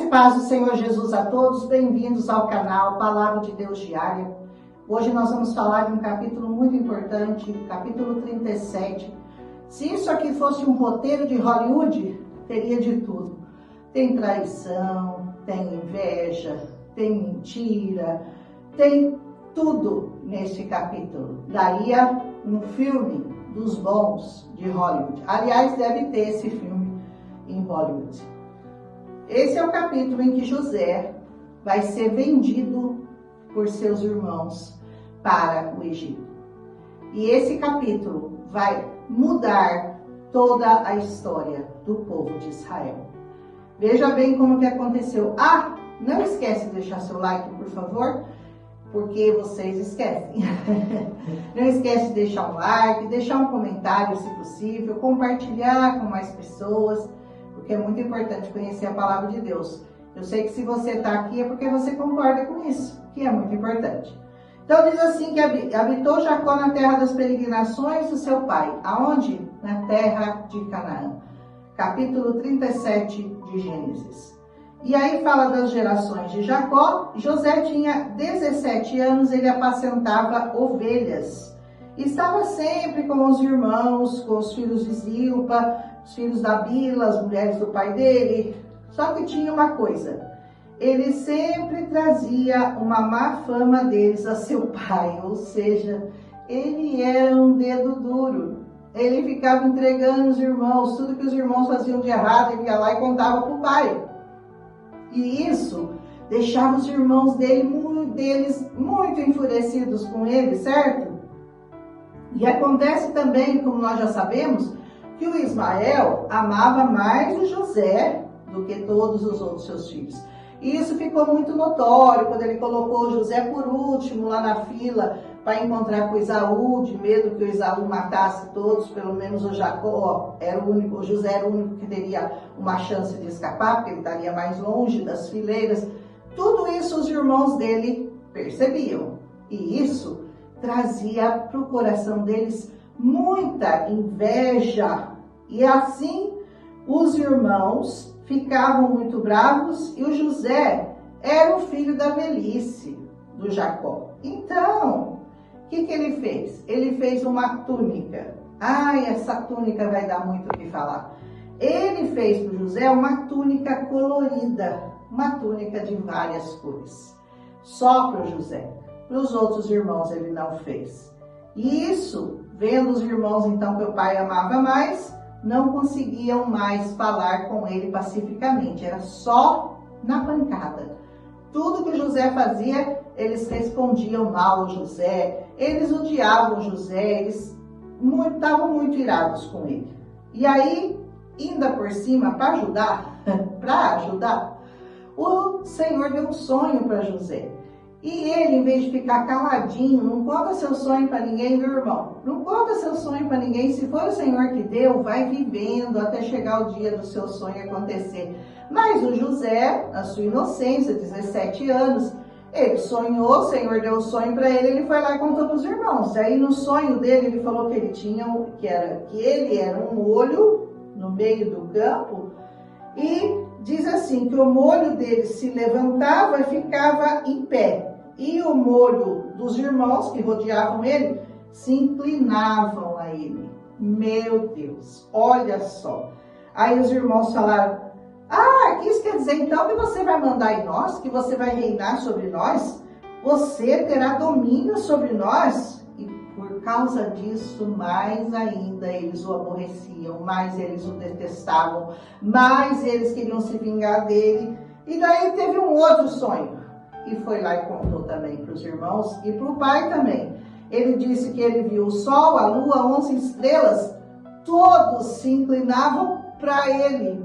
e paz do Senhor Jesus a todos, bem-vindos ao canal Palavra de Deus Diária. Hoje nós vamos falar de um capítulo muito importante, capítulo 37. Se isso aqui fosse um roteiro de Hollywood, teria de tudo. Tem traição, tem inveja, tem mentira, tem tudo neste capítulo. Daria um filme dos bons de Hollywood. Aliás, deve ter esse filme em Hollywood. Esse é o capítulo em que José vai ser vendido por seus irmãos para o Egito. E esse capítulo vai mudar toda a história do povo de Israel. Veja bem como que aconteceu. Não esquece de deixar seu like, por favor, porque vocês esquecem. Não esquece de deixar um like, deixar um comentário, se possível, compartilhar com mais pessoas, porque é muito importante conhecer a palavra de Deus. Eu sei que se você está aqui é porque você concorda com isso, que é muito importante. Então diz assim que habitou Jacó na terra das peregrinações do seu pai. Aonde? Na terra de Canaã. Capítulo 37 de Gênesis. E aí fala das gerações de Jacó. José tinha 17 anos, ele apacentava ovelhas. Estava sempre com os irmãos, com os filhos de Zilpa, os filhos da Bila, as mulheres do pai dele. Só que tinha uma coisa, ele sempre trazia uma má fama deles a seu pai, ou seja, ele era um dedo duro. Ele ficava entregando os irmãos, tudo que os irmãos faziam de errado, ele ia lá e contava para o pai. E isso deixava os irmãos deles muito enfurecidos com ele, certo? E acontece também, como nós já sabemos, que o Ismael amava mais o José do que todos os outros seus filhos. E isso ficou muito notório quando ele colocou José por último lá na fila para encontrar com Esaú, de medo que o Esaú matasse todos, pelo menos o Jacó era o único, o José era o único que teria uma chance de escapar, porque ele estaria mais longe das fileiras. Tudo isso os irmãos dele percebiam. E isso trazia para o coração deles muita inveja. E assim os irmãos ficavam muito bravos e o José era o filho da velhice do Jacó. Então, o que ele fez? Ele fez uma túnica. Essa túnica vai dar muito o que falar. Ele fez para o José uma túnica colorida, uma túnica de várias cores. Só para o José. Para os outros irmãos ele não fez. E isso, vendo os irmãos então que o pai amava mais, não conseguiam mais falar com ele pacificamente, era só na pancada. Tudo que José fazia, eles respondiam mal ao José, eles odiavam José, eles estavam muito irados com ele. E aí, ainda por cima, para ajudar, o Senhor deu um sonho para José. E ele, em vez de ficar caladinho, não conta seu sonho para ninguém, meu irmão. Não conta seu sonho para ninguém. Se for o Senhor que deu, vai vivendo até chegar o dia do seu sonho acontecer. Mas o José, na sua inocência, 17 anos, ele sonhou, o Senhor deu o sonho para ele, ele foi lá e contou para os irmãos. Aí no sonho dele, ele falou que ele tinha, que ele era um molho no meio do campo, e diz assim, que o molho dele se levantava e ficava em pé. E o molho dos irmãos que rodeavam ele se inclinavam a ele. Meu Deus, olha só. Aí os irmãos falaram, isso quer dizer então que você vai mandar em nós, que você vai reinar sobre nós? Você terá domínio sobre nós? E por causa disso, mais ainda eles o aborreciam, mais eles o detestavam, mais eles queriam se vingar dele. E daí teve um outro sonho. E foi lá e contou também para os irmãos e para o pai também. Ele disse que ele viu o sol, a lua, 11 estrelas, todos se inclinavam para ele.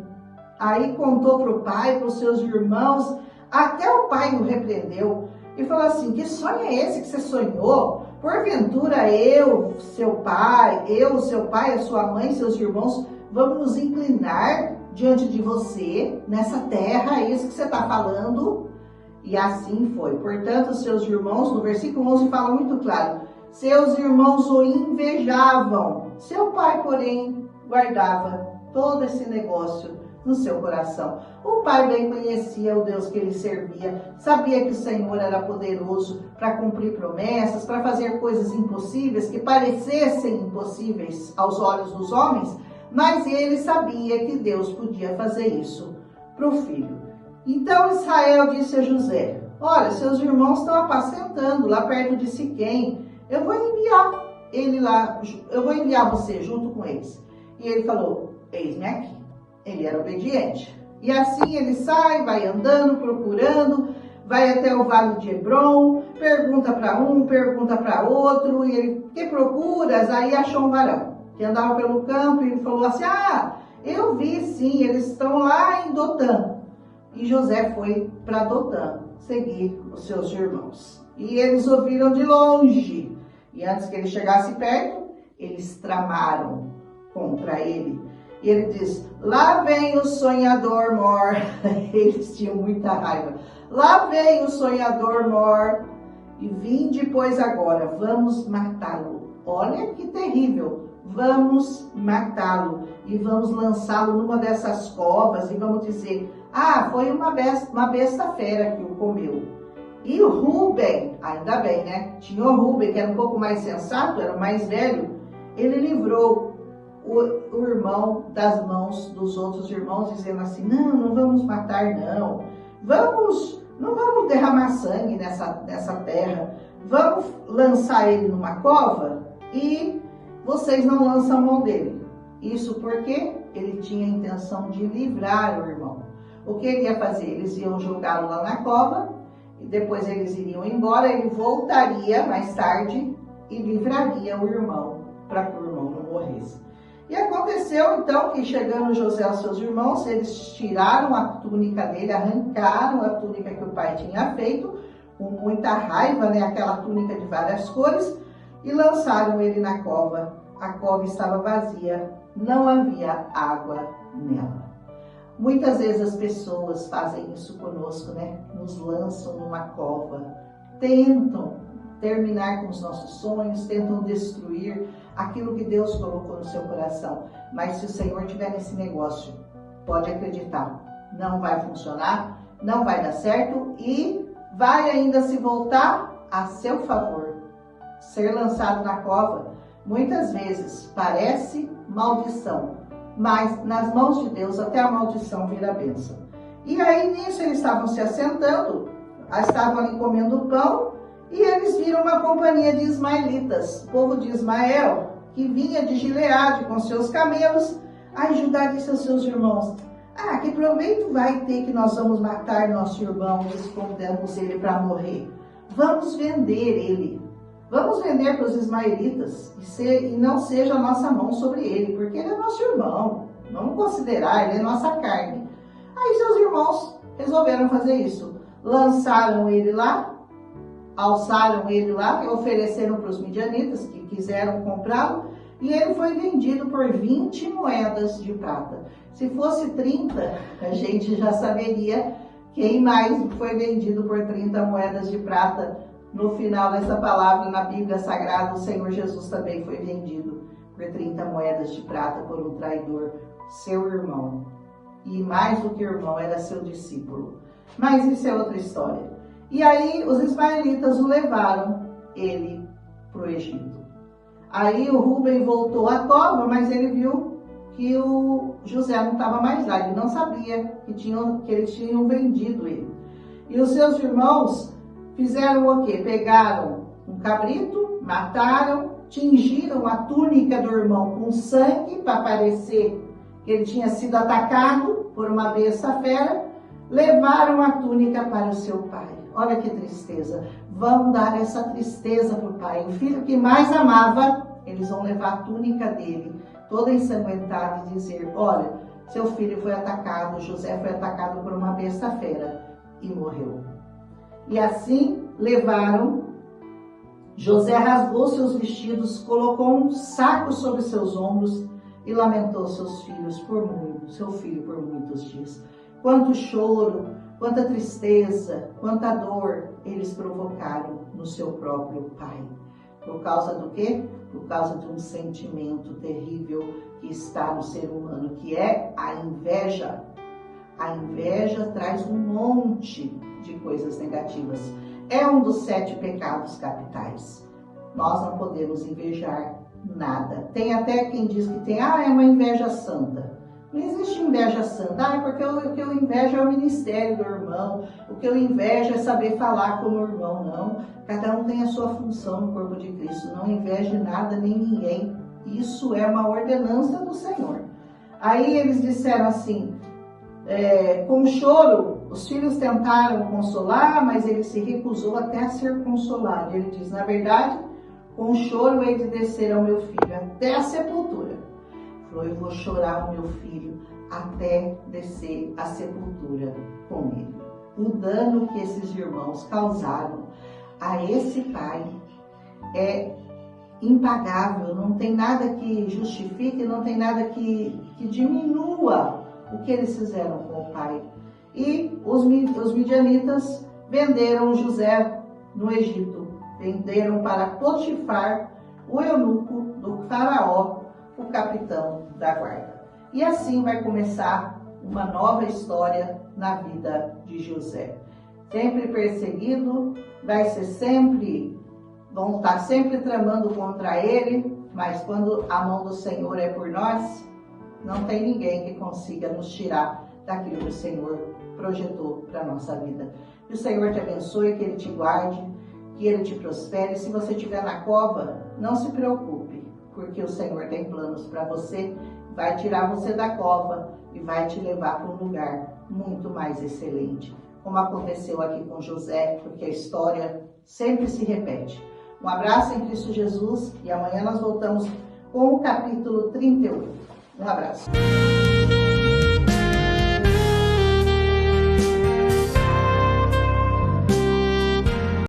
Aí contou para o pai, para os seus irmãos, até o pai o repreendeu e falou assim, que sonho é esse que você sonhou? Porventura eu, seu pai, a sua mãe, seus irmãos, vamos nos inclinar diante de você, nessa terra, é isso que você está falando? E assim foi. Portanto, seus irmãos, no versículo 11 fala muito claro, seus irmãos o invejavam. Seu pai, porém, guardava todo esse negócio no seu coração. O pai bem conhecia o Deus que ele servia, sabia que o Senhor era poderoso para cumprir promessas, para fazer coisas impossíveis, que parecessem impossíveis aos olhos dos homens, mas ele sabia que Deus podia fazer isso para o filho. Então Israel disse a José: olha, seus irmãos estão apacentando lá perto de Siquém, eu vou enviar ele lá, eu vou enviar você junto com eles. E ele falou: eis-me aqui. Ele era obediente. E assim ele sai, vai andando, procurando, vai até o vale de Hebron, pergunta para um, pergunta para outro, e ele: que procuras? Aí achou um varão que andava pelo campo, e ele falou assim: ah, eu vi sim, eles estão lá em Dotã. E José foi para Dotã seguir os seus irmãos. E eles ouviram de longe. E antes que ele chegasse perto, eles tramaram contra ele. E ele diz: lá vem o sonhador mor. Eles tinham muita raiva. Lá vem o sonhador mor. E vinde, pois agora, vamos matá-lo. Olha que terrível. Vamos matá-lo. E vamos lançá-lo numa dessas covas. E vamos dizer: ah, foi uma besta fera que o comeu. E o Rúben, ainda bem, né? Tinha o Rúben, que era um pouco mais sensato, era o mais velho. Ele livrou o irmão das mãos dos outros irmãos, dizendo assim: não vamos matar, não vamos derramar sangue nessa terra, vamos lançar ele numa cova e vocês não lançam a mão dele. Isso porque ele tinha a intenção de livrar o irmão. O que ele ia fazer? Eles iam jogá-lo lá na cova, e depois eles iriam embora, ele voltaria mais tarde e livraria o irmão, para que o irmão não morresse. E aconteceu então que, chegando José aos seus irmãos, eles tiraram a túnica dele, arrancaram a túnica que o pai tinha feito, com muita raiva, né, aquela túnica de várias cores, e lançaram ele na cova. A cova estava vazia, não havia água nela. Muitas vezes as pessoas fazem isso conosco, né? Nos lançam numa cova, tentam terminar com os nossos sonhos, tentam destruir aquilo que Deus colocou no seu coração. Mas se o Senhor estiver nesse negócio, pode acreditar, não vai funcionar, não vai dar certo e vai ainda se voltar a seu favor. Ser lançado na cova, muitas vezes parece maldição, mas nas mãos de Deus até a maldição vira bênção. E aí nisso eles estavam se assentando, estavam ali comendo pão, e eles viram uma companhia de ismaelitas, povo de Ismael, que vinha de Gileade com seus camelos. Aí Judá disse aos seus irmãos: ah, que proveito vai ter que nós vamos matar nosso irmão e escondemos ele para morrer? Vamos vender ele. Vamos vender para os ismaelitas e não seja a nossa mão sobre ele, porque ele é nosso irmão. Vamos considerar, ele é nossa carne. Aí seus irmãos resolveram fazer isso. Lançaram ele lá, alçaram ele lá e ofereceram para os midianitas que quiseram comprá-lo. E ele foi vendido por 20 moedas de prata. Se fosse 30, a gente já saberia quem mais foi vendido por 30 moedas de prata. No final dessa palavra, na Bíblia Sagrada, o Senhor Jesus também foi vendido por 30 moedas de prata por um traidor, seu irmão. E mais do que irmão, era seu discípulo. Mas isso é outra história. E aí os ismaelitas o levaram, ele, para o Egito. Aí o Rúben voltou à cova, mas ele viu que o José não estava mais lá. Ele não sabia que eles tinham vendido ele. E os seus irmãos fizeram o quê? Pegaram um cabrito, mataram, tingiram a túnica do irmão com sangue para parecer que ele tinha sido atacado por uma besta fera, levaram a túnica para o seu pai. Olha que tristeza. Vão dar essa tristeza para o pai. O filho que mais amava, eles vão levar a túnica dele, toda ensanguentada, e dizer: olha, seu filho foi atacado, José foi atacado por uma besta fera e morreu. E assim levaram. José rasgou seus vestidos, colocou um saco sobre seus ombros e lamentou seu filho por muitos dias. Quanto choro, quanta tristeza, quanta dor eles provocaram no seu próprio pai. Por causa do quê? Por causa de um sentimento terrível que está no ser humano, que é a inveja. A inveja traz um monte de coisas negativas. É um dos 7 pecados capitais. Nós não podemos invejar nada. Tem até quem diz que tem, é uma inveja santa. Não existe inveja santa. Porque o que eu invejo é o ministério do irmão. O que eu invejo é saber falar como o irmão. Não. Cada um tem a sua função no corpo de Cristo. Não inveje nada nem ninguém. Isso é uma ordenança do Senhor. Aí eles disseram assim, com choro, os filhos tentaram consolar, mas ele se recusou até a ser consolado. Ele diz, na verdade, com choro hei de descer ao meu filho até a sepultura. Falou, eu vou chorar o meu filho até descer à sepultura com ele. O dano que esses irmãos causaram a esse pai é impagável, não tem nada que justifique, não tem nada que diminua o que eles fizeram com o pai. E os midianitas venderam José no Egito, venderam para Potifar, o eunuco do faraó, o capitão da guarda. E assim vai começar uma nova história na vida de José. Sempre perseguido, vão estar sempre tramando contra ele, mas quando a mão do Senhor é por nós, não tem ninguém que consiga nos tirar daquilo que o Senhor projetou para a nossa vida. Que o Senhor te abençoe, que Ele te guarde, que Ele te prospere. Se você estiver na cova, não se preocupe, porque o Senhor tem planos para você, vai tirar você da cova e vai te levar para um lugar muito mais excelente, como aconteceu aqui com José, porque a história sempre se repete. Um abraço em Cristo Jesus e amanhã nós voltamos com o capítulo 38. Um abraço.